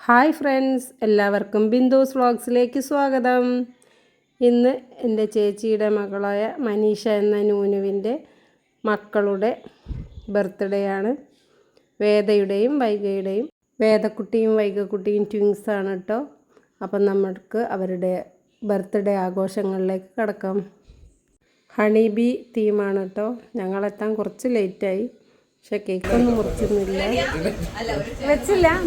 Hi friends, എല്ലാവർക്കും ബിന്ദുസ് വ്ളോഗ്സിലേക്ക് സ്വാഗതം. ഇന്ന് എൻ്റെ ചേച്ചിയുടെ മകളായ മനീഷ എന്ന നൂനുവിൻ്റെ മക്കളുടെ ബർത്ത്ഡേ ആണ്. വേദയുടെയും വൈഗയുടെയും. വേദക്കുട്ടിയും വൈഗക്കുട്ടിയും ട്വിൻസാണ് കേട്ടോ. അപ്പം നമുക്ക് അവരുടെ ബർത്ത്ഡേ ആഘോഷങ്ങളിലേക്ക് കടക്കാം. ഹണി ബീ തീമാണ് കേട്ടോ. ഞങ്ങളെത്താൻ കുറച്ച് ലേറ്റായി, പക്ഷെ കേക്കൊന്നും മുറിച്ചിരുന്നില്ല,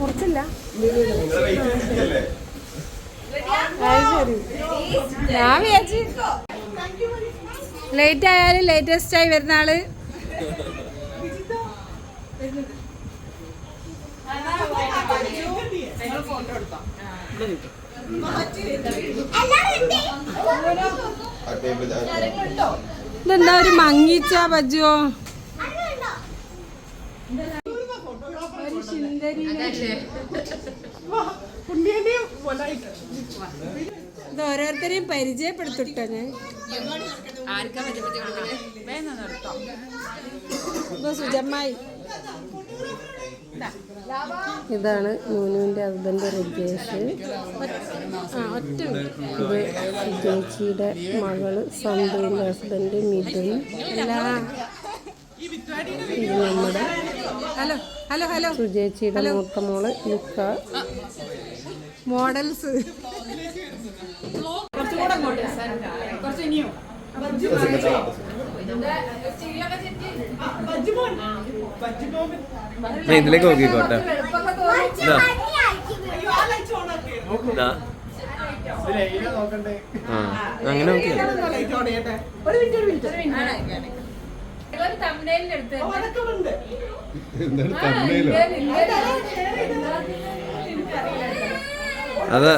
മുറിച്ചില്ല. ശരി, ഞാൻ വിചാരിച്ചു ലേറ്റ് ആയാലും ലേറ്റസ്റ്റ് ആയി വരുന്ന ആള് ഇതെന്താ ഒരു മങ്ങിച്ച ബജ്ജോ? ഇത് ഓരോരുത്തരെയും പരിചയപ്പെടുത്തിട്ടോ ഞാൻ. സുജമ്മായി. ഇതാണ് നൂനുവിൻ്റെ ഹസ്ബൻഡ് റിജേഷ്. ഇത് ചേച്ചിയുടെ മകള് സന്തുവിൻ്റെ ഹസ്ബൻഡ് മിഥുൻ. ഇത് നമ്മുടെ സുജേച്ചിയുടെ മൂത്ത മോള് ലുക്ക. മോഡൽസ് ഇതിലേക്ക് നോക്കിക്കോട്ടെ. അങ്ങനെ അത്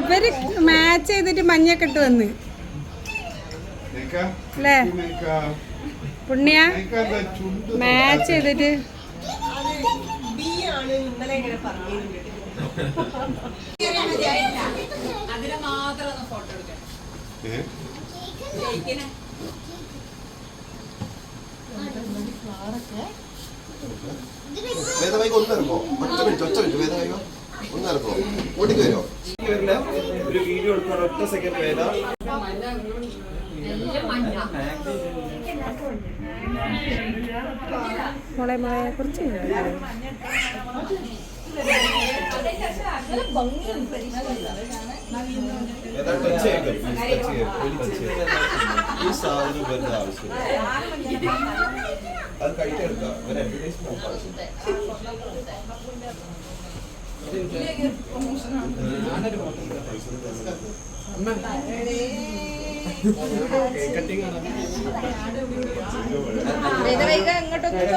ഇവര് മാച്ച് ചെയ്തിട്ട് മഞ്ഞൊക്കെ ഇട്ട് വന്ന് അല്ലേ പുണ്യ? മാച്ച് ചെയ്തിട്ട് ഒരു വീഡിയോ എടുക്കാൻ ഒറ്റ സെക്കൻഡ് വേദ. മോളെ മോളെ കുറച്ച് അത് കഴിച്ചെടുക്കാം.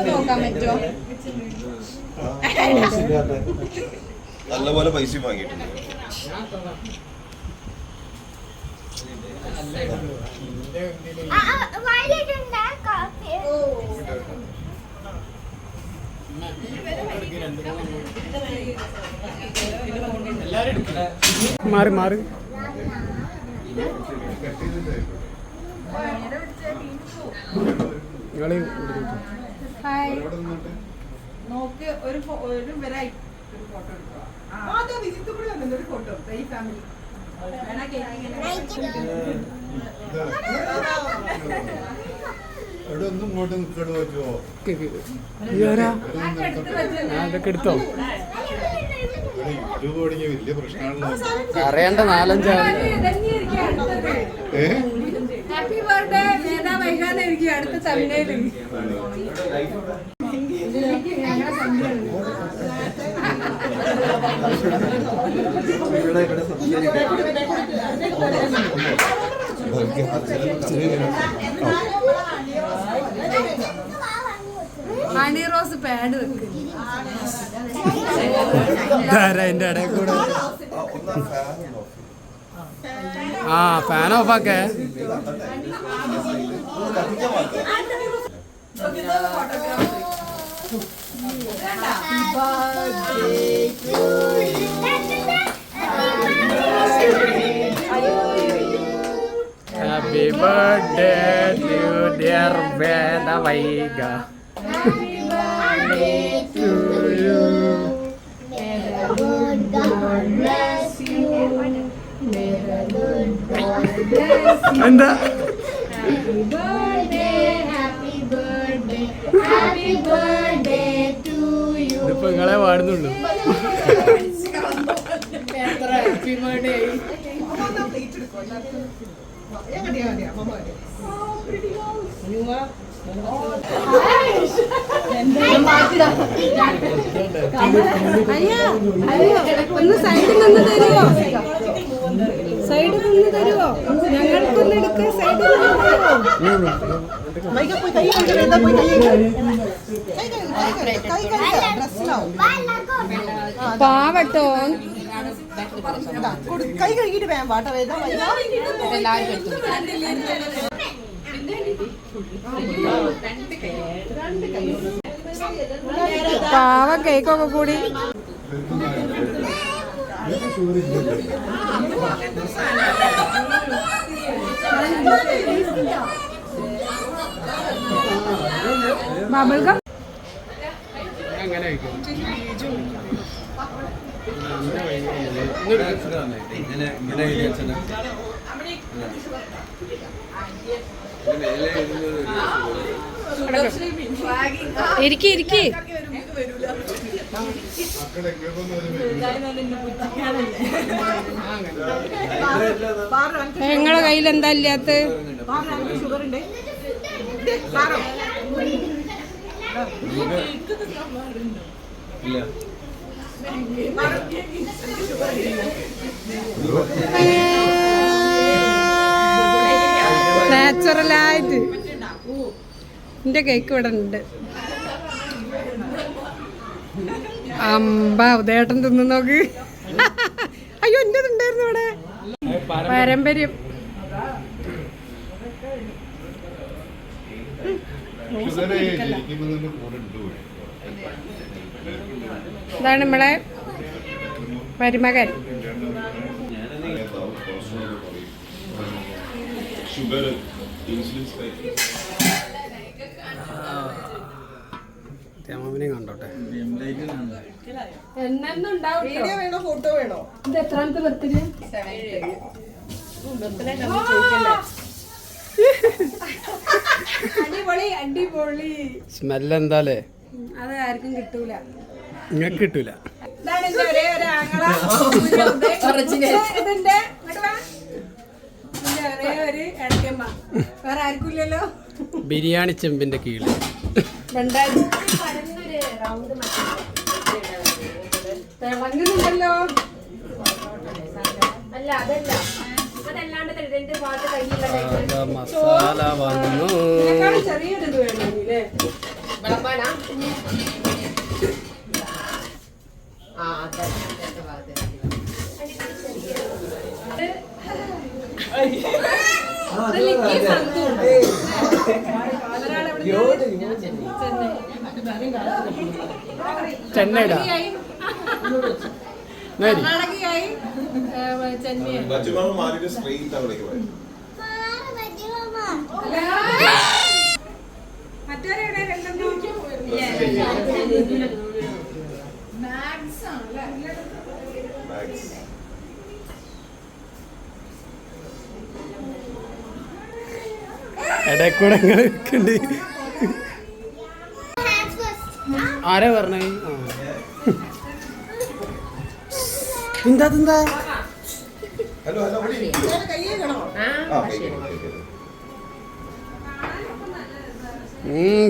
നോക്കാൻ പറ്റുമോ? നല്ലപോലെ പൈസ വാങ്ങിയിട്ടുണ്ട്. മാറി മാറി നോക്ക് ഒരു ഫോട്ടോ അതൊക്കെ എടുത്തോ? വലിയ പ്രശ്നമാണല്ലോ. അറിയണ്ട 4-5 ഹാപ്പി ബർത്ത്ഡേ വേദ വൈകാതായിരിക്കും അടുത്ത തമിഴ്നയില്. ഹണി റോസ് പാഡ് വെക്ക്. എൻ്റെ ഇടയിൽ കൂടെ ഫാൻ ഓഫ് ആക്കേ. Happy birthday to dear Veda Vaiga. എന്താ ഇതിപ്പോ നിങ്ങളെ പാടുന്നുള്ളൂ. ഒന്ന് സൈഡിൽ നിന്ന് തരുമോ? സൈഡിൽ നിന്ന് തരുമോ? ഞങ്ങൾക്കൊന്ന് എടുക്കാൻ സൈഡിൽ നിന്ന് തരുമോ? പാവട്ടോ കൈ കഴുകിട്ട് വേണം പാട്ടോ. പാവ കേക്കൊക്കെ കൂടി ബബിൾഗം അങ്ങനെ ഇരിക്കി ഇരിക്കി. നിങ്ങളെ കയ്യിൽ എന്താ ഇല്ലാത്ത? ഷുഗർ ഉണ്ട്. നാച്ചുറലായിട്ട് എന്റെ കേക്ക് ഇവിടെ ഉണ്ട്. അമ്പ ഉദയേട്ടൻ തിന്നു നോക്ക്. അയ്യോ എന്റേത് ഉണ്ടായിരുന്നു ഇവിടെ. പാരമ്പര്യം. ഇതാണ് നമ്മളെ മരുമകൻ. കണ്ടോട്ടെ. വീഡിയോ വേണോ ഫോട്ടോ വേണോ? ഇത് എത്രാമത്തെ ബർത്ത്ഡേ? അടിപൊളി അടിപൊളി. സ്മെല്ല് എന്താലേ? അത് ആർക്കും കിട്ടൂല. നിങ്ങൾക്ക് കിട്ടൂല. ഇതാണ് എന്റെ ഒരേ ഒരു ആങ്ങള. ഇതിന്റെ ഒരേ ഒരു ഇടയ്ക്കമ്മ. വേറെ ആർക്കും ഇല്ലല്ലോ. ബിരിയാണി ചെമ്പിന്റെ കീഴിൽ തിളങ്ങുന്നുണ്ടല്ലോ. മസാല വന്നു. ചെറിയൊരു ഇത് വേണമെങ്കിലേ ചെന്നൈടാ കർണാടകയായി ചെന്നൈ. മറ്റവരെവിടെ രണ്ടെണ്ണം ഇടക്കൂടെ ഇങ്ങനെ ആരാ പറഞ്ഞേ? എന്താ എന്താ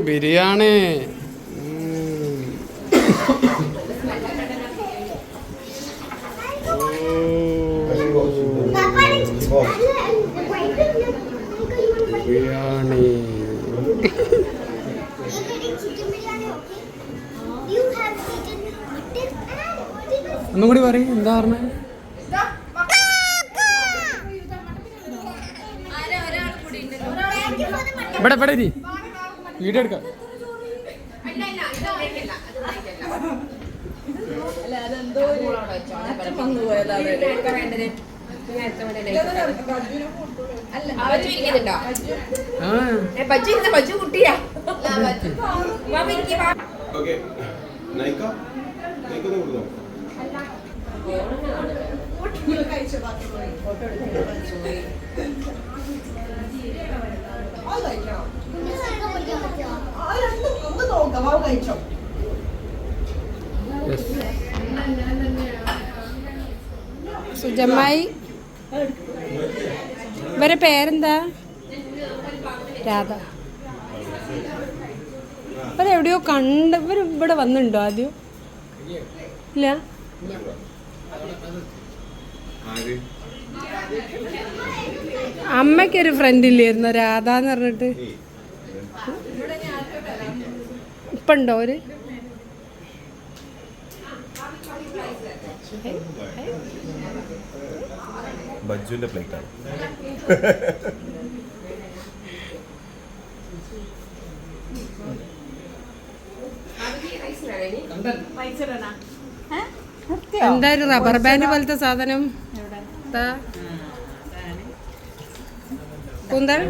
ബിരിയാണി. ബിരിയാണി ഒന്നും കൂടി പറയും. എന്താ പറഞ്ഞേ? ഇവിടെ ഇവിടെ വീഡിയോ എടുക്കാം. ഓക്കെ നൈക്ക നൈക്കൊന്നും കൊടുത്തോ കഴിച്ചോ സുജമ്മായി ഇവരെ പേരെന്താ? രാധ. ഇവരെവിടെയോ കണ്ട് ഇവർ ഇവിടെ വന്നിട്ടുണ്ടോ ആദ്യം? ഇല്ല. അമ്മയ്ക്കൊരു ഫ്രണ്ട് ഇല്ലായിരുന്നോ രാധ എന്ന് പറഞ്ഞിട്ട്? ഇപ്പൊ ഉണ്ടോ ഒരു? ബജ്ജുവിന്റെ പ്ലേറ്റ് ആണ്. എന്തായാലും റബ്ബർ ബാൻഡ് പോലത്തെ സാധനം കൂന്തൽ.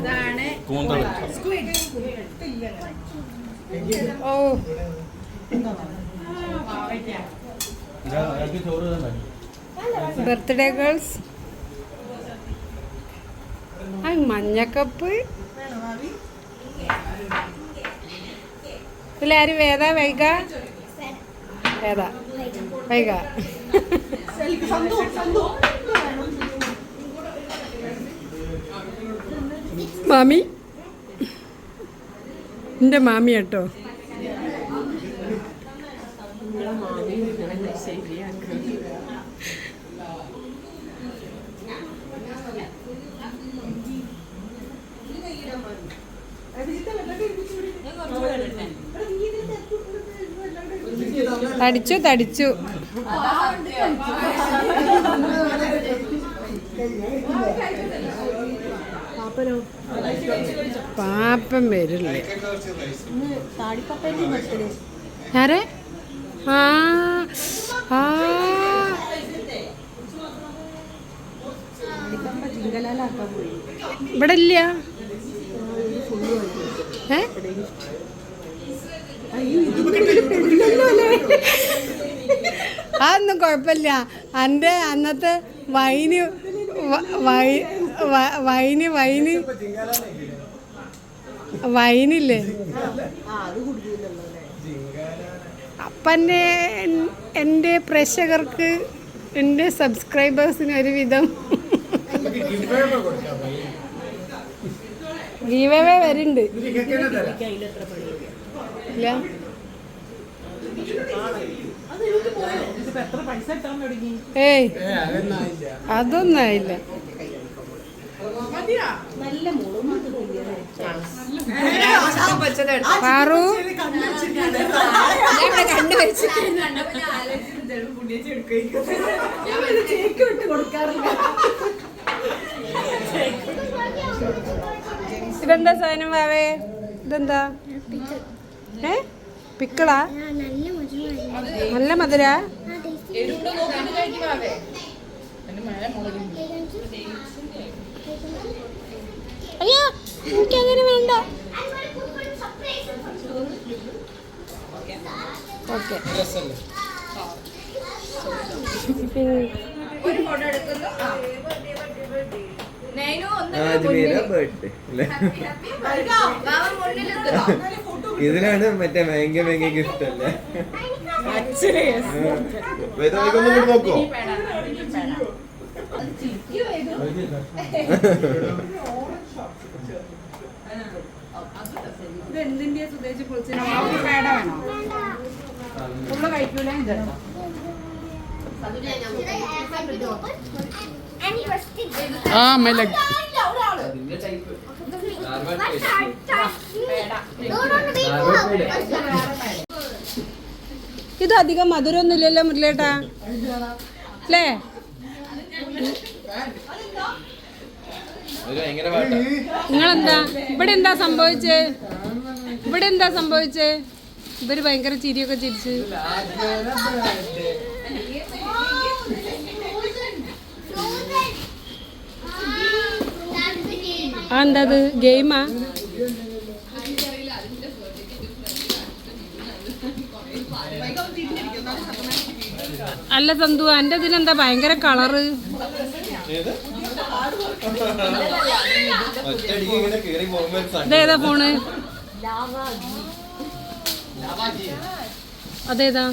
ഓ ബർത്ത്ഡേ ഗേൾസ്. ആ മഞ്ഞക്കപ്പ് ഇതിലാരും വേദ വൈക വേദ വൈക. മാമി എൻ്റെ മാമി കേട്ടോ. തടിച്ചു തടിച്ചു. പാപ്പൻ വരില്ലേ? ആരെ? ആ ആ ഇവിടെ ഇല്ല. അതൊന്നും കുഴപ്പമില്ല. എൻ്റെ അന്നത്തെ വൈന് വൈന് വൈന് വൈനില്ലേ അപ്പം എൻ്റെ പ്രേക്ഷകർക്ക് എൻ്റെ സബ്സ്ക്രൈബേഴ്സിന് ഒരുവിധം ഗീവ് അവേ വരുന്നുണ്ട്. ഇല്ല ഏയ് അതൊന്നും ആയില്ല. പാറു ഇതെന്താ സാധനം വാവേ? ഇതെന്താ? പിക്കിളാ? നല്ല മധുര. അയ്യോ എനിക്കങ്ങനെ വേണ്ട. ഓക്കെ ഇതിനാണ് മറ്റേ മേങ്ക മേങ്ക ഗിഫ്റ്റ് അല്ലേ? നോക്കോ എന്തിന്റെ സുദേശി പേട വേണോ? ഫുള്ള് കഴിക്കൂല. ഇത് അധികം മധുരമൊന്നുമില്ലല്ലോ മുരളിയേട്ടാ അല്ലേ? നിങ്ങളെന്താ ഇവിടെ എന്താ സംഭവിച്ചേ? ഇവിടെ എന്താ സംഭവിച്ചേ? ഇവര് ഭയങ്കര ചിരിയൊക്കെ ചിരിച്ച് എന്താ ഗെയിമാ? അല്ല സന്തു, എൻ്റെ ഇതിനെന്താ ഭയങ്കര കളറ്? ഇതേതാ ഫോണ്? അതേതാ?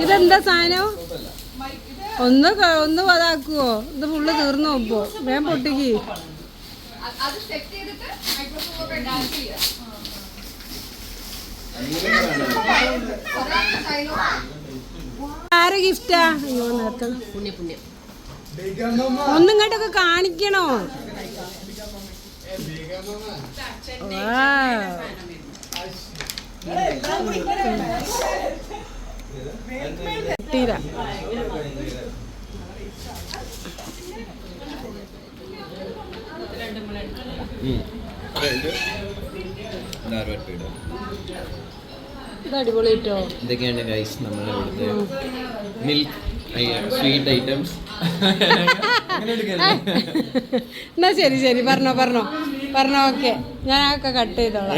ഇതെന്താ സാധനം? ഒന്ന് അതാക്കുവോ? ഇത് ഫുള്ള് തീർന്നു നോക്കുവോ? വേഗം പൊട്ടിക്ക്. ആരെ ഗിഫ്റ്റാ? അയ്യോ നേരത്തെ ഒന്നിങ്ങോട്ടൊക്കെ കാണിക്കണോ? കിട്ടീരാ. ഇത് അടിപൊളി കിട്ടോ? ഇതൊക്കെയാണ് ഗൈസ് നമ്മളെ ഇവിടുത്തെ മിൽക്ക് സ്വീറ്റ് ഐറ്റംസ്. എന്നാ ശരി ശരി, പറഞ്ഞോ പറഞ്ഞോ പറഞ്ഞോ. ഓക്കെ, ഞാൻ ഒക്കെ കട്ട് ചെയ്തോളാം.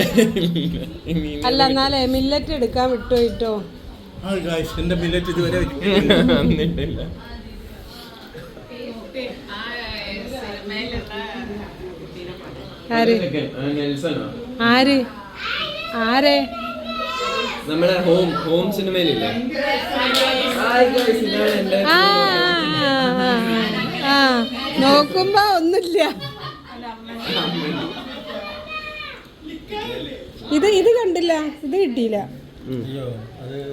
അല്ല എന്നാലേ മില്ലറ്റ് എടുക്കാൻ വിട്ടോ. എന്റെ മില്ലറ്റ് ഇതുവരെ വന്നിട്ടില്ല. ആര് ആര് ആരെ? നമ്മുടെ ഹോം സിനിമയിലില്ലേ? ആ നോക്കുമ്പോ ഒന്നുമില്ല. ഇത് കണ്ടില്ല, ഇത് കിട്ടിയില്ല.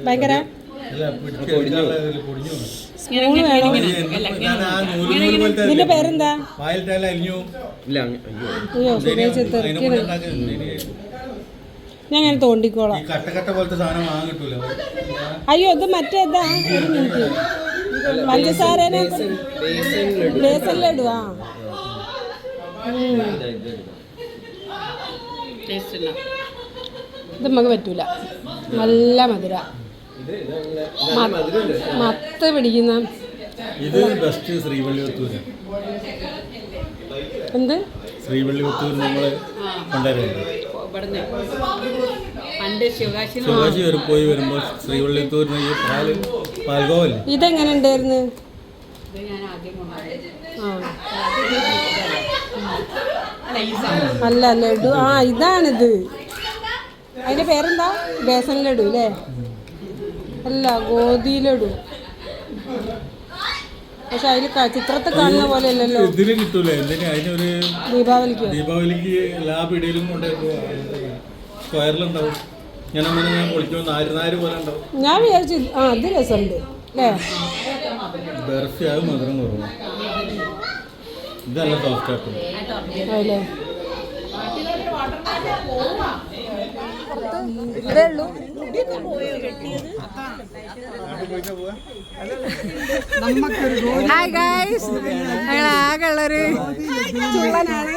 ഭയങ്കര സ്പൂണ് വേണം. ഇതിന്റെ പേരെന്താ? അയ്യോ സുരേഷ് തെറിക്കണ്. ഞാൻ അങ്ങനെ തോണ്ടിക്കോളാം. അയ്യോ ഇത് മറ്റേതാ? ഒരു മിനിറ്റ്. പഞ്ചസാരനെ ബേസനിലിടുവാ. ഇത് നമുക്ക് പറ്റൂല, നല്ല മധുര. മത്ത് പിടിക്കുന്ന എന്ത് ശ്രീവള്ളിപുത്തൂർ നമ്മള് ശിവകാശി പോയി വരുമ്പോ ശ്രീവള്ളിപുത്തൂരിന് ഈ പാൽഗോവല്ലേ? ഇതെങ്ങനെ ഉണ്ടായിരുന്നു? അല്ല ലഡു. ആ ഇതാണിത്. അതിന്റെ പേരെന്താ? ബേസൻ ലഡു അല്ലേ? അല്ല, ഗോധി ലഡു. പക്ഷെ അതിൽ ചിത്രത്തിൽ കാണുന്ന പോലെ അല്ലല്ലോ. ഇതിന് കിട്ടൂല. എന്തിനാ അതിനൊരു ദീപാവലിക്ക് എല്ലാ പിടിയിലും കൊണ്ടുപോയി സ്ക്വയറിലുണ്ടാവും. ഞാൻ പൊളിക്കുമ്പോൾ നാര് പോലെ ഉണ്ടാവും. ഞാൻ വിചാരിച്ചു അത് രസമുണ്ട് അല്ലേ? ബർഫി ആകും മധുരം കുറവ്. ഇതല്ല സോഫ്റ്റ് ആക്കും അല്ലേ? ഇതേ ഉള്ളൂ. ഹായ് ഗൈസ്, ഞങ്ങൾ ആകെയുള്ളൊരു ചുള്ളനാണ്.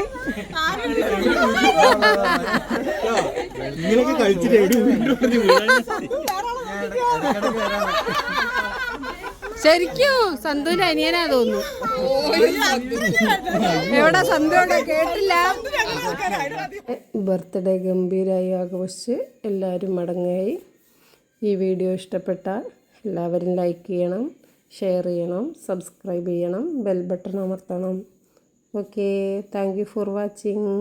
ഇങ്ങനെയൊക്കെ കഴിച്ചിട്ട് ശരിക്കും സന്തുവിന്റെ അനിയനാ തോന്നുന്നു. എവിടെ സന്തുവിടെ കേട്ടില്ല. ബർത്ത്ഡേ ഗംഭീരമായി ആഘോഷിച്ച് എല്ലാവരും മടങ്ങായി. ഈ വീഡിയോ ഇഷ്ടപ്പെട്ടാൽ എല്ലാവരും ലൈക്ക് ചെയ്യണം, ഷെയർ ചെയ്യണം, സബ്സ്ക്രൈബ് ചെയ്യണം, ബെൽ ബട്ടൺ അമർത്തണം. Okay, thank you for watching.